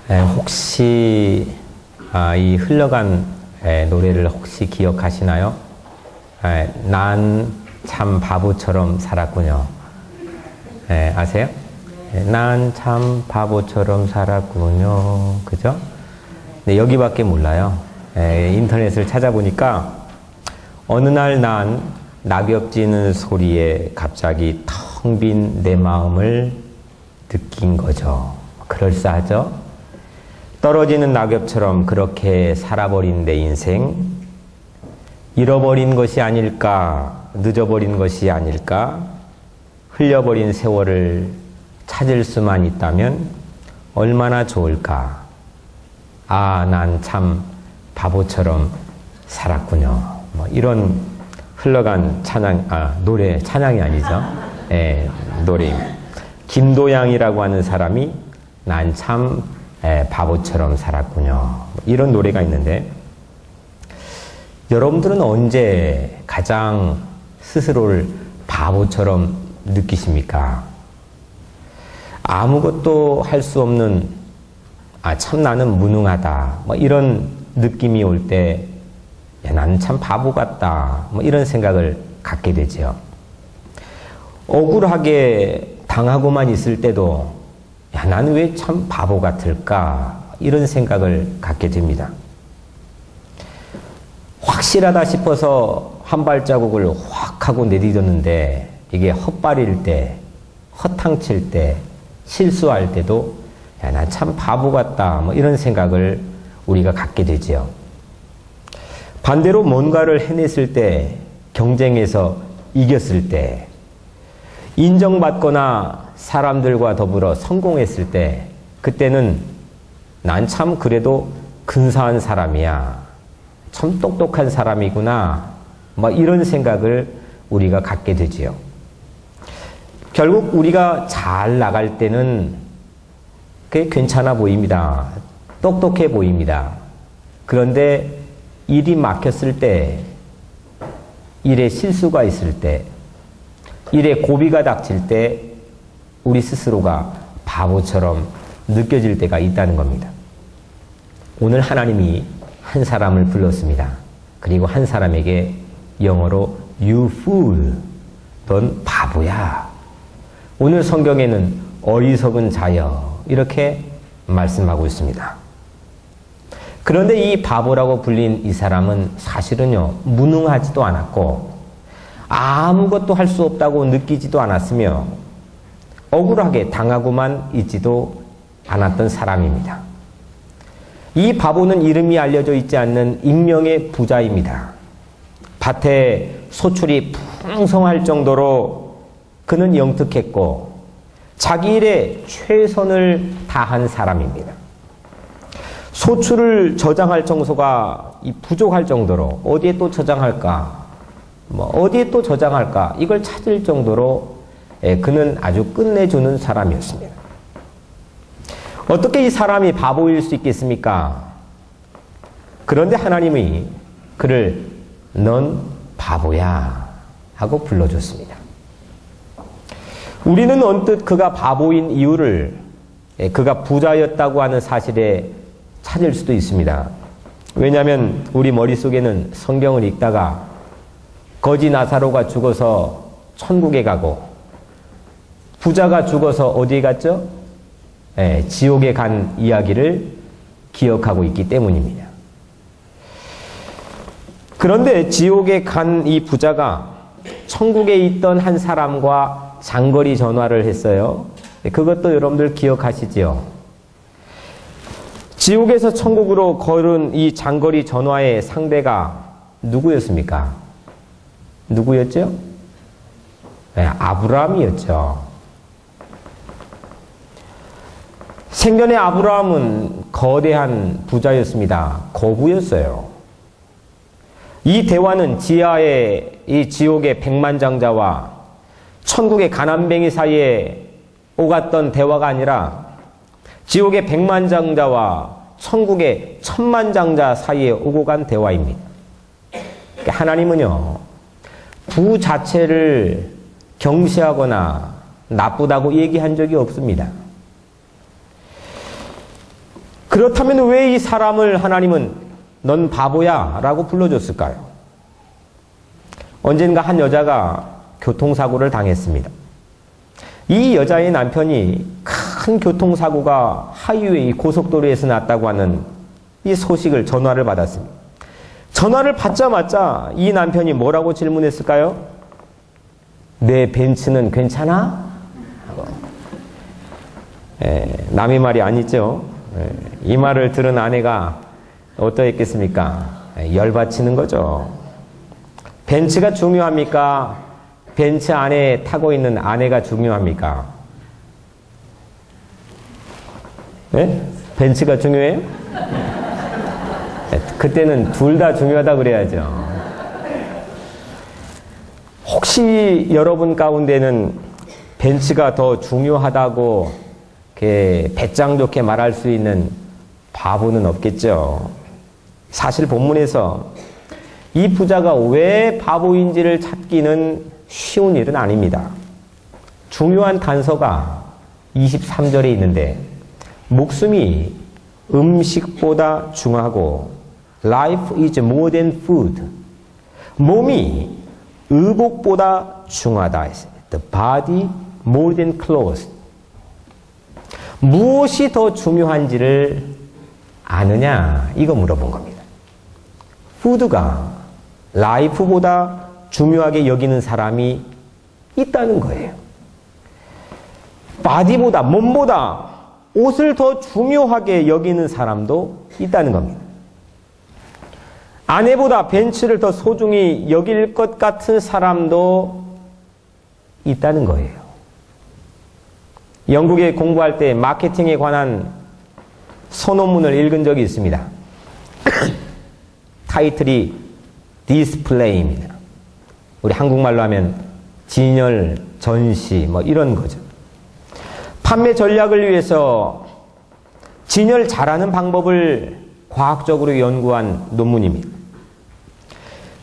혹시 이 흘러간 노래를 혹시 기억하시나요? 난 참 바보처럼 살았군요. 아세요? 난 참 바보처럼 살았군요. 그죠? 네, 여기밖에 몰라요. 인터넷을 찾아보니까 어느 날 난 낙엽 지는 소리에 갑자기 텅 빈 내 마음을 느낀 거죠. 그럴싸하죠? 떨어지는 낙엽처럼 그렇게 살아버린 내 인생, 잃어버린 것이 아닐까, 늦어버린 것이 아닐까, 흘려버린 세월을 찾을 수만 있다면 얼마나 좋을까. 아, 난 참 바보처럼 살았군요. 뭐 이런 흘러간 노래, 찬양이 아니죠. 노래입니다. 김도양이라고 하는 사람이 난 참 바보처럼 살았군요. 이런 노래가 있는데, 여러분들은 언제 가장 스스로를 바보처럼 느끼십니까? 아무것도 할 수 없는, 참 나는 무능하다, 뭐 이런 느낌이 올 때, 나는 참 바보 같다, 뭐 이런 생각을 갖게 되죠. 억울하게 당하고만 있을 때도, 나는 왜 참 바보 같을까, 이런 생각을 갖게 됩니다. 확실하다 싶어서 한 발자국을 확 하고 내딛었는데, 이게 헛발일 때, 허탕칠 때, 실수할 때도 나 참 바보 같다, 뭐 이런 생각을 우리가 갖게 되지요. 반대로 뭔가를 해냈을 때, 경쟁에서 이겼을 때, 인정받거나 사람들과 더불어 성공했을 때, 그때는 난 참 그래도 근사한 사람이야, 참 똑똑한 사람이구나, 뭐 이런 생각을 우리가 갖게 되지요. 결국 우리가 잘 나갈 때는 그게 괜찮아 보입니다. 똑똑해 보입니다. 그런데 일이 막혔을 때, 일에 실수가 있을 때, 일에 고비가 닥칠 때 우리 스스로가 바보처럼 느껴질 때가 있다는 겁니다. 오늘 하나님이 한 사람을 불렀습니다. 그리고 한 사람에게 영어로 You fool, 넌 바보야. 오늘 성경에는 어리석은 자여, 이렇게 말씀하고 있습니다. 그런데 이 바보라고 불린 이 사람은 사실은요, 무능하지도 않았고 아무것도 할 수 없다고 느끼지도 않았으며 억울하게 당하고만 있지도 않았던 사람입니다. 이 바보는 이름이 알려져 있지 않는 익명의 부자입니다. 밭에 소출이 풍성할 정도로 그는 영특했고 자기 일에 최선을 다한 사람입니다. 소출을 저장할 정소가 부족할 정도로 어디에 또 저장할까? 어디에 또 저장할까? 이걸 찾을 정도로 그는 아주 끝내주는 사람이었습니다. 어떻게 이 사람이 바보일 수 있겠습니까? 그런데 하나님이 그를 넌 바보야 하고 불러줬습니다. 우리는 언뜻 그가 바보인 이유를 그가 부자였다고 하는 사실에 찾을 수도 있습니다. 왜냐하면 우리 머릿속에는 성경을 읽다가 거지 나사로가 죽어서 천국에 가고 부자가 죽어서 어디에 갔죠? 지옥에 간 이야기를 기억하고 있기 때문입니다. 그런데 지옥에 간 이 부자가 천국에 있던 한 사람과 장거리 전화를 했어요. 그것도 여러분들 기억하시지요? 지옥에서 천국으로 걸은 이 장거리 전화의 상대가 누구였습니까? 누구였죠? 아브라함이었죠. 생전에 아브라함은 거대한 부자였습니다. 거부였어요. 이 대화는 지하의 이 지옥의 백만장자와 천국의 가난뱅이 사이에 오갔던 대화가 아니라 지옥의 백만장자와 천국의 천만장자 사이에 오고 간 대화입니다. 하나님은요, 부 자체를 경시하거나 나쁘다고 얘기한 적이 없습니다. 그렇다면 왜 이 사람을 하나님은 넌 바보야 라고 불러줬을까요? 언젠가 한 여자가 교통사고를 당했습니다. 이 여자의 남편이 큰 교통사고가 하이웨이 고속도로에서 났다고 하는 이 소식을 전화를 받았습니다. 전화를 받자마자 이 남편이 뭐라고 질문했을까요? 내 벤츠는 괜찮아? 남의 말이 아니죠. 이 말을 들은 아내가 어떠했겠습니까? 열받치는 거죠. 벤츠가 중요합니까? 벤츠 안에 타고 있는 아내가 중요합니까? 네? 벤츠가 중요해요? 그때는 둘 다 중요하다 그래야죠. 혹시 여러분 가운데는 벤츠가 더 중요하다고 배짱 좋게 말할 수 있는 바보는 없겠죠. 사실 본문에서 이 부자가 왜 바보인지를 찾기는 쉬운 일은 아닙니다. 중요한 단서가 23절에 있는데 목숨이 음식보다 중하고 Life is more than food. 몸이 의복보다 중하다. The body more than clothes. 무엇이 더 중요한지를 아느냐? 이거 물어본 겁니다. 푸드가 라이프보다 중요하게 여기는 사람이 있다는 거예요. 바디보다, 몸보다 옷을 더 중요하게 여기는 사람도 있다는 겁니다. 아내보다 벤츠를 더 소중히 여길 것 같은 사람도 있다는 거예요. 영국에 공부할 때 마케팅에 관한 소논문을 읽은 적이 있습니다. 타이틀이 디스플레이입니다. 우리 한국말로 하면 진열, 전시 뭐 이런 거죠. 판매 전략을 위해서 진열 잘하는 방법을 과학적으로 연구한 논문입니다.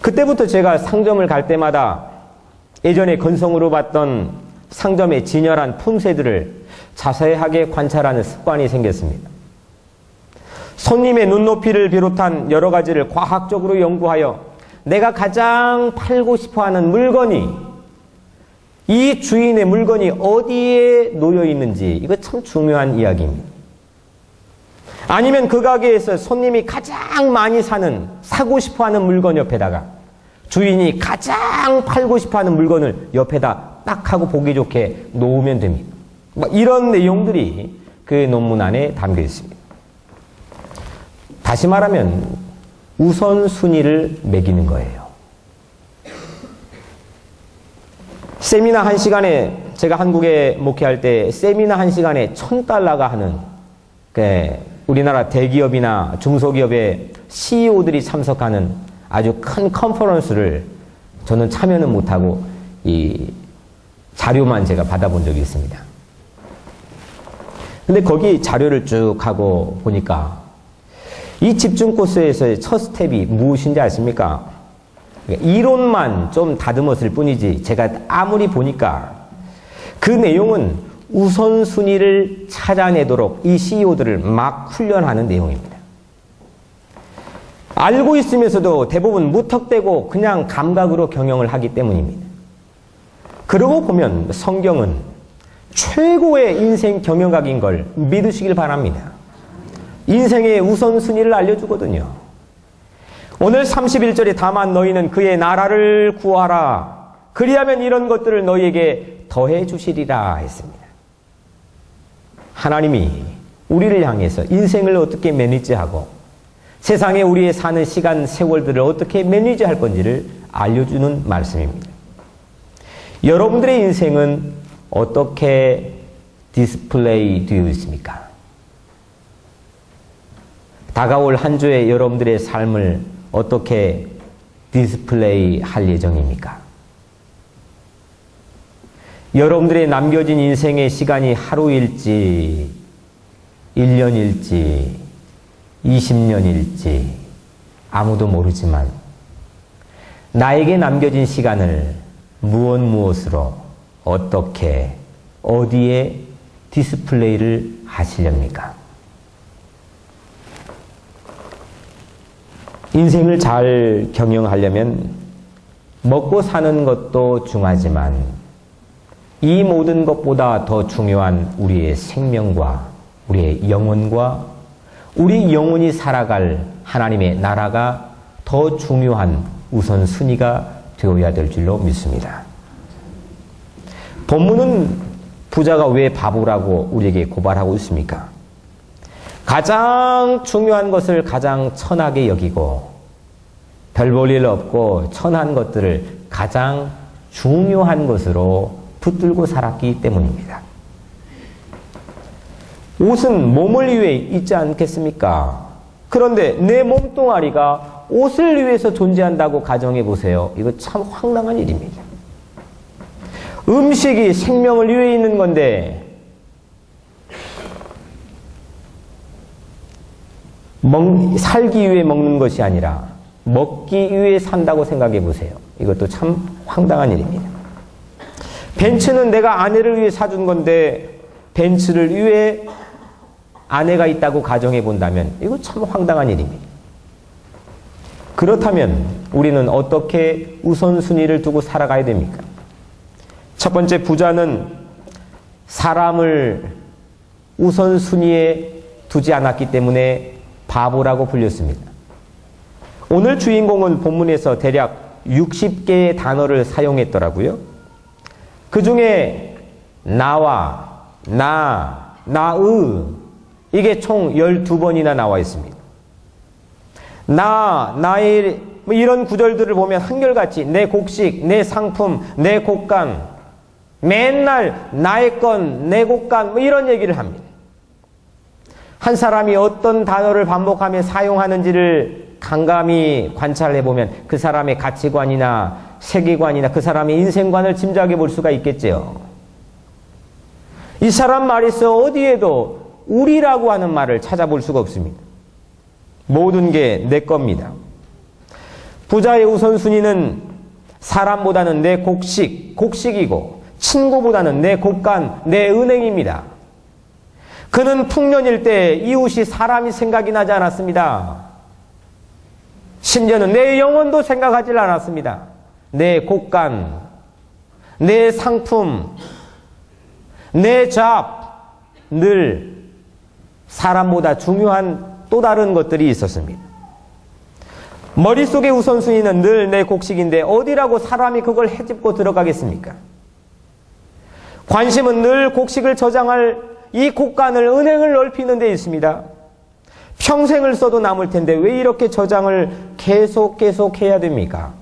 그때부터 제가 상점을 갈 때마다 예전에 건성으로 봤던 상점의 진열한 품새들을 자세하게 관찰하는 습관이 생겼습니다. 손님의 눈높이를 비롯한 여러 가지를 과학적으로 연구하여 내가 가장 팔고 싶어하는 물건이 이 주인의 물건이 어디에 놓여 있는지 이거 참 중요한 이야기입니다. 아니면 그 가게에서 손님이 가장 많이 사고 싶어하는 물건 옆에다가 주인이 가장 팔고 싶어하는 물건을 옆에다 딱 하고 보기 좋게 놓으면 됩니다. 이런 내용들이 그 논문 안에 담겨 있습니다. 다시 말하면 우선순위를 매기는 거예요. 세미나 1시간에 제가 한국에 목회할 때 세미나 1시간에 $1,000가 하는 우리나라 대기업이나 중소기업의 CEO들이 참석하는 아주 큰 컨퍼런스를 저는 참여는 못하고 이 자료만 제가 받아본 적이 있습니다. 근데 거기 자료를 쭉 하고 보니까 이 집중 코스에서의 첫 스텝이 무엇인지 아십니까? 이론만 좀 다듬었을 뿐이지 제가 아무리 보니까 그 내용은 우선순위를 찾아내도록 이 CEO들을 막 훈련하는 내용입니다. 알고 있으면서도 대부분 무턱대고 그냥 감각으로 경영을 하기 때문입니다. 그러고 보면 성경은 최고의 인생 경영학인 걸 믿으시길 바랍니다. 인생의 우선순위를 알려주거든요. 오늘 31절에 다만 너희는 그의 나라를 구하라. 그리하면 이런 것들을 너희에게 더해 주시리라 했습니다. 하나님이 우리를 향해서 인생을 어떻게 매니지하고 세상에 우리의 사는 시간, 세월들을 어떻게 매니지할 건지를 알려주는 말씀입니다. 여러분들의 인생은 어떻게 디스플레이 되어 있습니까? 다가올 한 주의 여러분들의 삶을 어떻게 디스플레이 할 예정입니까? 여러분들의 남겨진 인생의 시간이 하루일지, 1년일지, 20년일지 아무도 모르지만 나에게 남겨진 시간을 무엇으로 어떻게 어디에 디스플레이를 하시렵니까? 인생을 잘 경영하려면 먹고 사는 것도 중요하지만 이 모든 것보다 더 중요한 우리의 생명과 우리의 영혼과 우리 영혼이 살아갈 하나님의 나라가 더 중요한 우선순위가 되어야 될 줄로 믿습니다. 본문은 부자가 왜 바보라고 우리에게 고발하고 있습니까? 가장 중요한 것을 가장 천하게 여기고 별 볼 일 없고 천한 것들을 가장 중요한 것으로 붙들고 살았기 때문입니다. 옷은 몸을 위해 있지 않겠습니까? 그런데 내 몸뚱아리가 옷을 위해서 존재한다고 가정해 보세요. 이거 참 황당한 일입니다. 음식이 생명을 위해 있는 건데 살기 위해 먹는 것이 아니라 먹기 위해 산다고 생각해 보세요. 이것도 참 황당한 일입니다. 벤츠는 내가 아내를 위해 사준 건데 벤츠를 위해 아내가 있다고 가정해 본다면 이거 참 황당한 일입니다. 그렇다면 우리는 어떻게 우선순위를 두고 살아가야 됩니까? 첫 번째, 부자는 사람을 우선순위에 두지 않았기 때문에 바보라고 불렸습니다. 오늘 주인공은 본문에서 대략 60개의 단어를 사용했더라고요. 그 중에 나와, 나의 이게 총 12번이나 나와 있습니다. 나의 이런 구절들을 보면 한결같이 내 곡식, 내 상품, 내 곡간, 맨날 나의 건, 내 곡간 이런 얘기를 합니다. 한 사람이 어떤 단어를 반복하며 사용하는지를 간감히 관찰해 보면 그 사람의 가치관이나 세계관이나 그 사람의 인생관을 짐작해 볼 수가 있겠지요. 이 사람 말에서 어디에도 우리라고 하는 말을 찾아볼 수가 없습니다. 모든 게 내 겁니다. 부자의 우선순위는 사람보다는 내 곡식이고 친구보다는 내 곡간, 내 은행입니다. 그는 풍년일 때 이웃이 사람이 생각이 나지 않았습니다. 심지어는 내 영혼도 생각하지 않았습니다. 내 곡간, 내 상품, 내 잡, 늘 사람보다 중요한 또 다른 것들이 있었습니다. 머릿속의 우선순위는 늘 내 곡식인데 어디라고 사람이 그걸 헤집고 들어가겠습니까? 관심은 늘 곡식을 저장할 이 곡간을 은행을 넓히는 데 있습니다. 평생을 써도 남을 텐데 왜 이렇게 저장을 계속 해야 됩니까?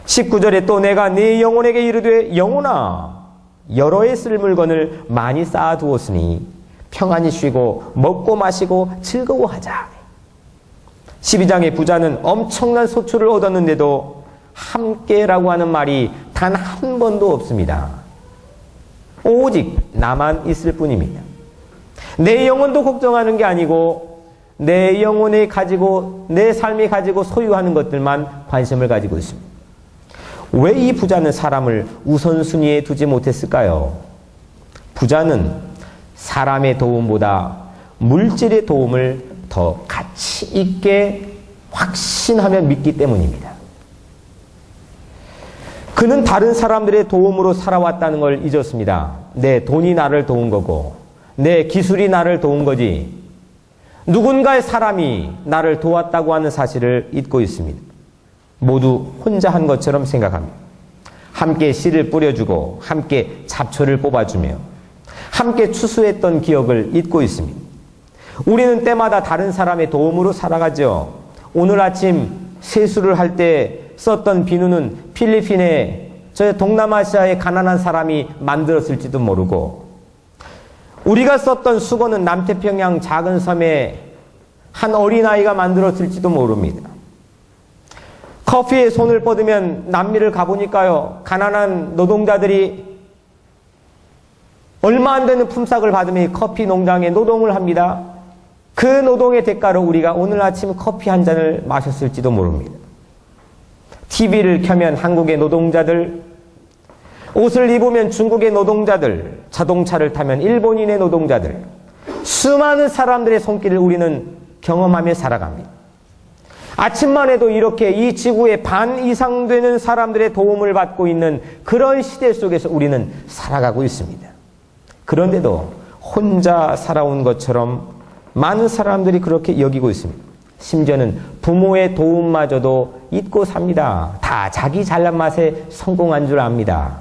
19절에 또 내가 네 영혼에게 이르되 영혼아 여러 해 쓸 물건을 많이 쌓아두었으니 평안히 쉬고 먹고 마시고 즐거워하자. 12장의 부자는 엄청난 소출을 얻었는데도 함께라고 하는 말이 단 한 번도 없습니다. 오직 나만 있을 뿐입니다. 내 영혼도 걱정하는 게 아니고 내 영혼이 가지고 내 삶이 가지고 소유하는 것들만 관심을 가지고 있습니다. 왜 이 부자는 사람을 우선순위에 두지 못했을까요? 부자는 사람의 도움보다 물질의 도움을 더 가치 있게 확신하며 믿기 때문입니다. 그는 다른 사람들의 도움으로 살아왔다는 걸 잊었습니다. 내 돈이 나를 도운 거고 내 기술이 나를 도운 거지 누군가의 사람이 나를 도왔다고 하는 사실을 잊고 있습니다. 모두 혼자 한 것처럼 생각합니다. 함께 씨를 뿌려주고 함께 잡초를 뽑아주며 함께 추수했던 기억을 잊고 있습니다. 우리는 때마다 다른 사람의 도움으로 살아가죠. 오늘 아침 세수를 할 때 썼던 비누는 필리핀의 저 동남아시아의 가난한 사람이 만들었을지도 모르고 우리가 썼던 수건은 남태평양 작은 섬에 한 어린아이가 만들었을지도 모릅니다. 커피에 손을 뻗으면 남미를 가보니까요. 가난한 노동자들이 얼마 안 되는 품삯을 받으며 커피 농장에 노동을 합니다. 그 노동의 대가로 우리가 오늘 아침 커피 한 잔을 마셨을지도 모릅니다. TV를 켜면 한국의 노동자들, 옷을 입으면 중국의 노동자들, 자동차를 타면 일본인의 노동자들, 수많은 사람들의 손길을 우리는 경험하며 살아갑니다. 아침만 해도 이렇게 이 지구의 반 이상 되는 사람들의 도움을 받고 있는 그런 시대 속에서 우리는 살아가고 있습니다. 그런데도 혼자 살아온 것처럼 많은 사람들이 그렇게 여기고 있습니다. 심지어는 부모의 도움마저도 잊고 삽니다. 다 자기 잘난 맛에 성공한 줄 압니다.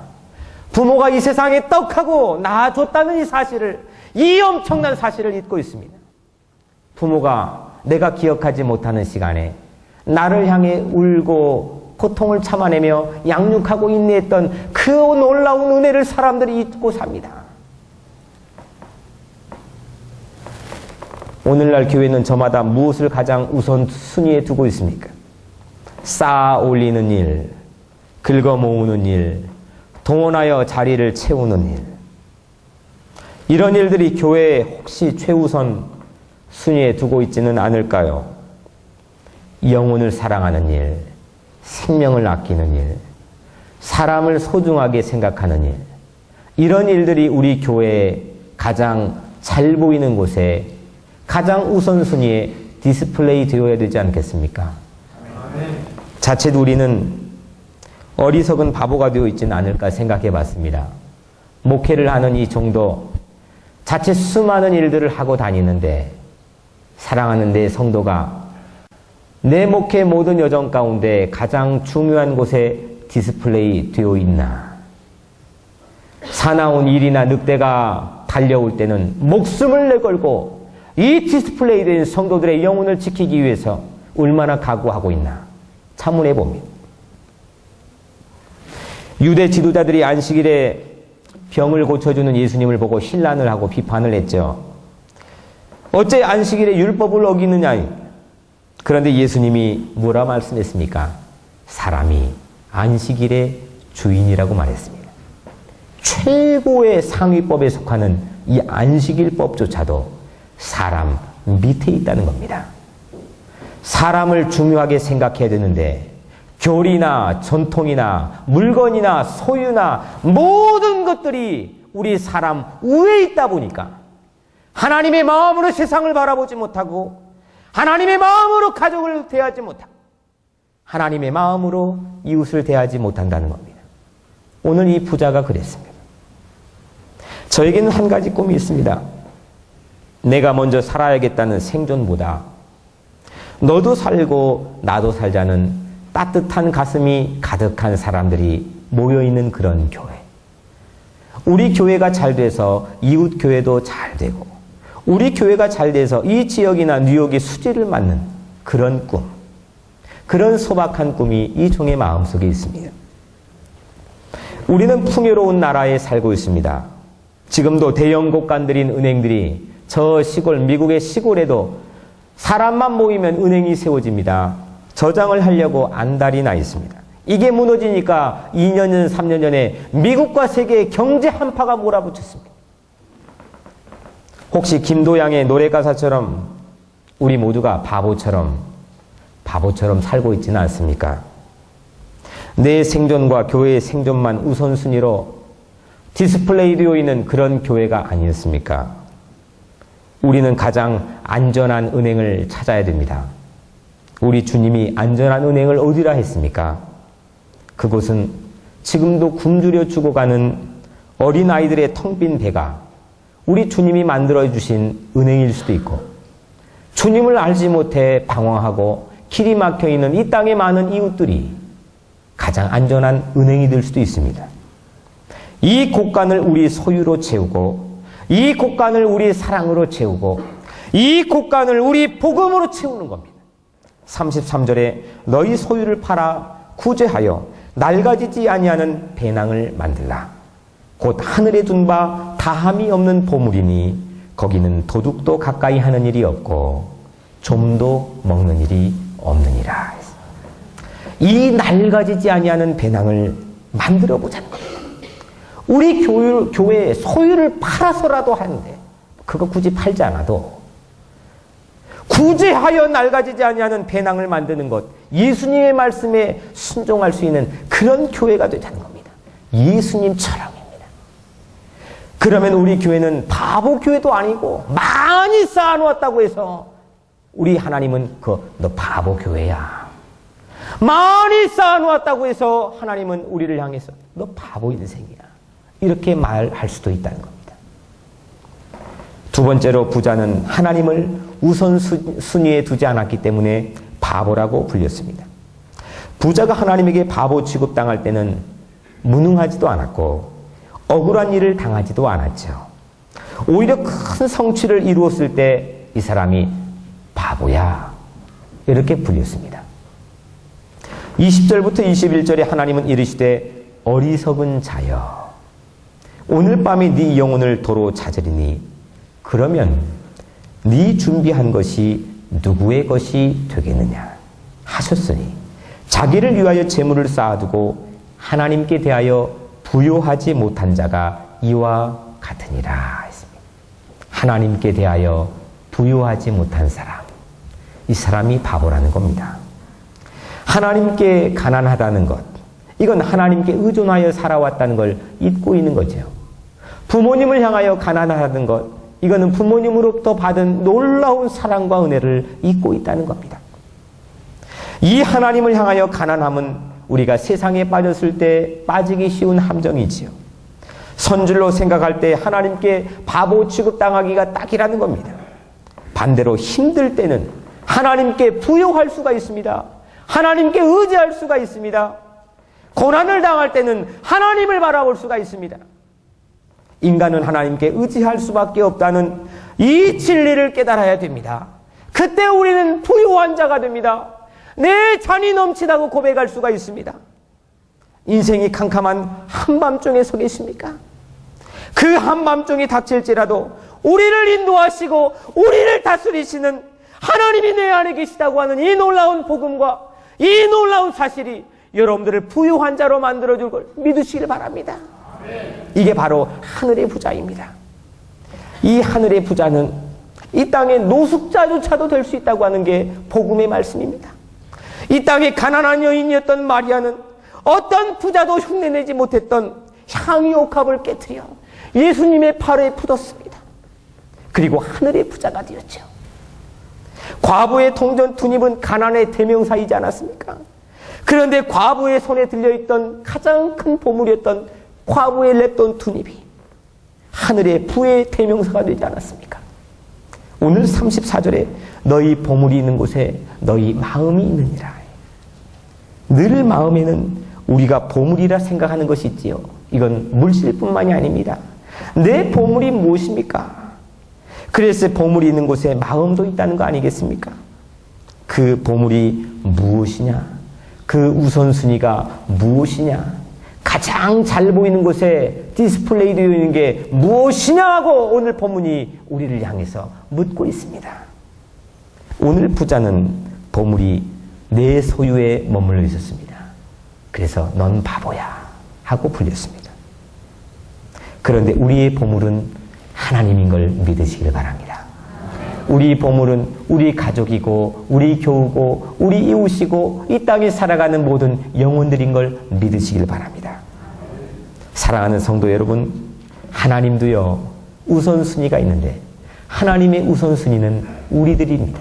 부모가 이 세상에 떡하고 낳아줬다는 이 사실을, 이 엄청난 사실을 잊고 있습니다. 부모가 내가 기억하지 못하는 시간에 나를 향해 울고 고통을 참아내며 양육하고 인내했던 그 놀라운 은혜를 사람들이 잊고 삽니다. 오늘날 교회는 저마다 무엇을 가장 우선순위에 두고 있습니까? 쌓아 올리는 일, 긁어 모으는 일, 동원하여 자리를 채우는 일. 이런 일들이 교회에 혹시 최우선 순위에 두고 있지는 않을까요? 영혼을 사랑하는 일, 생명을 아끼는 일, 사람을 소중하게 생각하는 일, 이런 일들이 우리 교회에 가장 잘 보이는 곳에 가장 우선순위에 디스플레이 되어야 되지 않겠습니까? 자칫 우리는 어리석은 바보가 되어 있지는 않을까 생각해 봤습니다. 목회를 하는 이 정도, 자칫 수많은 일들을 하고 다니는데 사랑하는 내 성도가 내 목회 모든 여정 가운데 가장 중요한 곳에 디스플레이 되어 있나? 사나운 일이나 늑대가 달려올 때는 목숨을 내걸고 이 디스플레이 된 성도들의 영혼을 지키기 위해서 얼마나 각오하고 있나? 참문해 봅니다. 유대 지도자들이 안식일에 병을 고쳐주는 예수님을 보고 신란을 하고 비판을 했죠. 어째 안식일에 율법을 어기느냐? 그런데 예수님이 뭐라 말씀했습니까? 사람이 안식일의 주인이라고 말했습니다. 최고의 상위법에 속하는 이 안식일법조차도 사람 밑에 있다는 겁니다. 사람을 중요하게 생각해야 되는데 교리나 전통이나 물건이나 소유나 모든 것들이 우리 사람 위에 있다 보니까 하나님의 마음으로 세상을 바라보지 못하고 하나님의 마음으로 가족을 대하지 못하고 하나님의 마음으로 이웃을 대하지 못한다는 겁니다. 오늘 이 부자가 그랬습니다. 저에게는 한 가지 꿈이 있습니다. 내가 먼저 살아야겠다는 생존보다 너도 살고 나도 살자는 따뜻한 가슴이 가득한 사람들이 모여있는 그런 교회. 우리 교회가 잘 돼서 이웃 교회도 잘 되고 우리 교회가 잘 돼서 이 지역이나 뉴욕의 수지를 맞는 그런 꿈, 그런 소박한 꿈이 이 종의 마음속에 있습니다. 우리는 풍요로운 나라에 살고 있습니다. 지금도 대형 곳간들인 은행들이 저 시골, 미국의 시골에도 사람만 모이면 은행이 세워집니다. 저장을 하려고 안달이 나 있습니다. 이게 무너지니까 2년 전, 3년 전에 미국과 세계의 경제 한파가 몰아붙였습니다. 혹시 김도양의 노래 가사처럼 우리 모두가 바보처럼 살고 있지는 않습니까? 내 생존과 교회의 생존만 우선순위로 디스플레이 되어 있는 그런 교회가 아니었습니까? 우리는 가장 안전한 은행을 찾아야 됩니다. 우리 주님이 안전한 은행을 어디라 했습니까? 그곳은 지금도 굶주려 죽어가는 어린아이들의 텅 빈 배가 우리 주님이 만들어주신 은행일 수도 있고 주님을 알지 못해 방황하고 길이 막혀있는 이 땅의 많은 이웃들이 가장 안전한 은행이 될 수도 있습니다. 이 곳간을 우리 소유로 채우고 이 곳간을 우리 사랑으로 채우고 이 곳간을 우리 복음으로 채우는 겁니다. 33절에 너희 소유를 팔아 구제하여 낡아지지 아니하는 배낭을 만들라. 곧 하늘에 둔 바 다함이 없는 보물이니 거기는 도둑도 가까이 하는 일이 없고 좀도 먹는 일이 없느니라. 이 낡아지지 아니하는 배낭을 만들어 보자는 겁니다. 우리 교회에 소유를 팔아서라도 하는데 그거 굳이 팔지 않아도 구제하여 낡아지지 아니하는 배낭을 만드는 것, 예수님의 말씀에 순종할 수 있는 그런 교회가 되자는 겁니다. 예수님처럼입니다. 그러면 우리 교회는 바보 교회도 아니고 많이 쌓아놓았다고 해서 우리 하나님은 너 바보 교회야. 많이 쌓아놓았다고 해서 하나님은 우리를 향해서 너 바보 인생이야. 이렇게 말할 수도 있다는 겁니다. 두 번째로 부자는 하나님을 우선순위에 두지 않았기 때문에 바보라고 불렸습니다. 부자가 하나님에게 바보 취급당할 때는 무능하지도 않았고 억울한 일을 당하지도 않았죠. 오히려 큰 성취를 이루었을 때 이 사람이 바보야 이렇게 불렸습니다. 20절부터 21절에 하나님은 이르시되 어리석은 자여 오늘 밤에 네 영혼을 도로 찾으리니 그러면 네 준비한 것이 누구의 것이 되겠느냐 하셨으니 자기를 위하여 재물을 쌓아두고 하나님께 대하여 부요하지 못한 자가 이와 같으니라 했습니다. 하나님께 대하여 부요하지 못한 사람, 이 사람이 바보라는 겁니다. 하나님께 가난하다는 것, 이건 하나님께 의존하여 살아왔다는 걸 잊고 있는 거죠. 부모님을 향하여 가난하다는 것, 이거는 부모님으로부터 받은 놀라운 사랑과 은혜를 잊고 있다는 겁니다. 이 하나님을 향하여 가난함은 우리가 세상에 빠졌을 때 빠지기 쉬운 함정이지요. 선줄로 생각할 때 하나님께 바보 취급당하기가 딱이라는 겁니다. 반대로 힘들 때는 하나님께 부요할 수가 있습니다. 하나님께 의지할 수가 있습니다. 고난을 당할 때는 하나님을 바라볼 수가 있습니다. 인간은 하나님께 의지할 수밖에 없다는 이 진리를 깨달아야 됩니다. 그때 우리는 부요한 자가 됩니다. 내 잔이 넘치다고 고백할 수가 있습니다. 인생이 캄캄한 한밤중에 서 계십니까? 그 한밤중이 닥칠지라도 우리를 인도하시고 우리를 다스리시는 하나님이 내 안에 계시다고 하는 이 놀라운 복음과 이 놀라운 사실이 여러분들을 부유한 자로 만들어줄 걸 믿으시길 바랍니다. 이게 바로 하늘의 부자입니다. 이 하늘의 부자는 이 땅의 노숙자조차도 될 수 있다고 하는 게 복음의 말씀입니다. 이 땅에 가난한 여인이었던 마리아는 어떤 부자도 흉내내지 못했던 향유 옥합을 깨트려 예수님의 팔에 묻었습니다. 그리고 하늘의 부자가 되었죠. 과부의 동전 투입은 가난의 대명사이지 않았습니까? 그런데 과부의 손에 들려있던 가장 큰 보물이었던 과부의 랩돈 투입이 하늘의 부의 대명사가 되지 않았습니까? 오늘 34절에 너희 보물이 있는 곳에 너희 마음이 있느니라. 늘 마음에는 우리가 보물이라 생각하는 것이 있지요. 이건 물질뿐만이 아닙니다. 내 보물이 무엇입니까? 그래서 보물이 있는 곳에 마음도 있다는 거 아니겠습니까? 그 보물이 무엇이냐? 그 우선순위가 무엇이냐? 가장 잘 보이는 곳에 디스플레이 되어 있는 게 무엇이냐고 오늘 본문이 우리를 향해서 묻고 있습니다. 오늘 부자는 보물이 내 소유에 머물러 있었습니다. 그래서 넌 바보야 하고 불렸습니다. 그런데 우리의 보물은 하나님인 걸 믿으시길 바랍니다. 우리 보물은 우리 가족이고 우리 교우고 우리 이웃이고 이 땅에 살아가는 모든 영혼들인 걸 믿으시길 바랍니다. 사랑하는 성도 여러분, 하나님도요 우선순위가 있는데 하나님의 우선순위는 우리들입니다.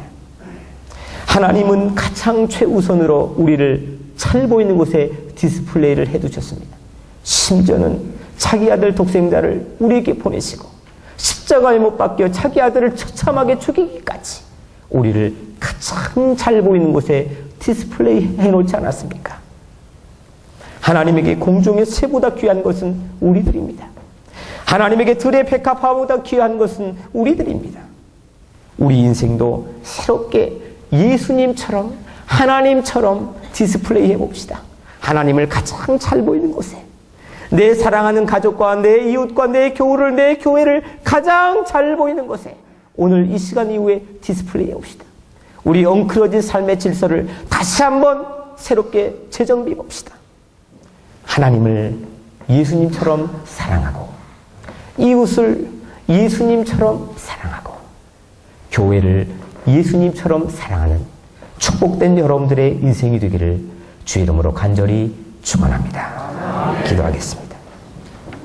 하나님은 가장 최우선으로 우리를 잘 보이는 곳에 디스플레이를 해두셨습니다. 심지어는 자기 아들 독생자를 우리에게 보내시고 십자가에 못 박혀 자기 아들을 처참하게 죽이기까지 우리를 가장 잘 보이는 곳에 디스플레이 해놓지 않았습니까? 하나님에게 공중의 새보다 귀한 것은 우리들입니다. 하나님에게 들의 백합화보다 귀한 것은 우리들입니다. 우리 인생도 새롭게 예수님처럼 하나님처럼 디스플레이 해봅시다. 하나님을 가장 잘 보이는 곳에 내 사랑하는 가족과 내 이웃과 내 교우를 내 교회를 가장 잘 보이는 곳에 오늘 이 시간 이후에 디스플레이 해봅시다. 우리 엉클어진 삶의 질서를 다시 한번 새롭게 재정비해 봅시다. 하나님을 예수님처럼 사랑하고 이웃을 예수님처럼 사랑하고 교회를 예수님처럼 사랑하는 축복된 여러분들의 인생이 되기를 주 이름으로 간절히 축원합니다. 기도하겠습니다.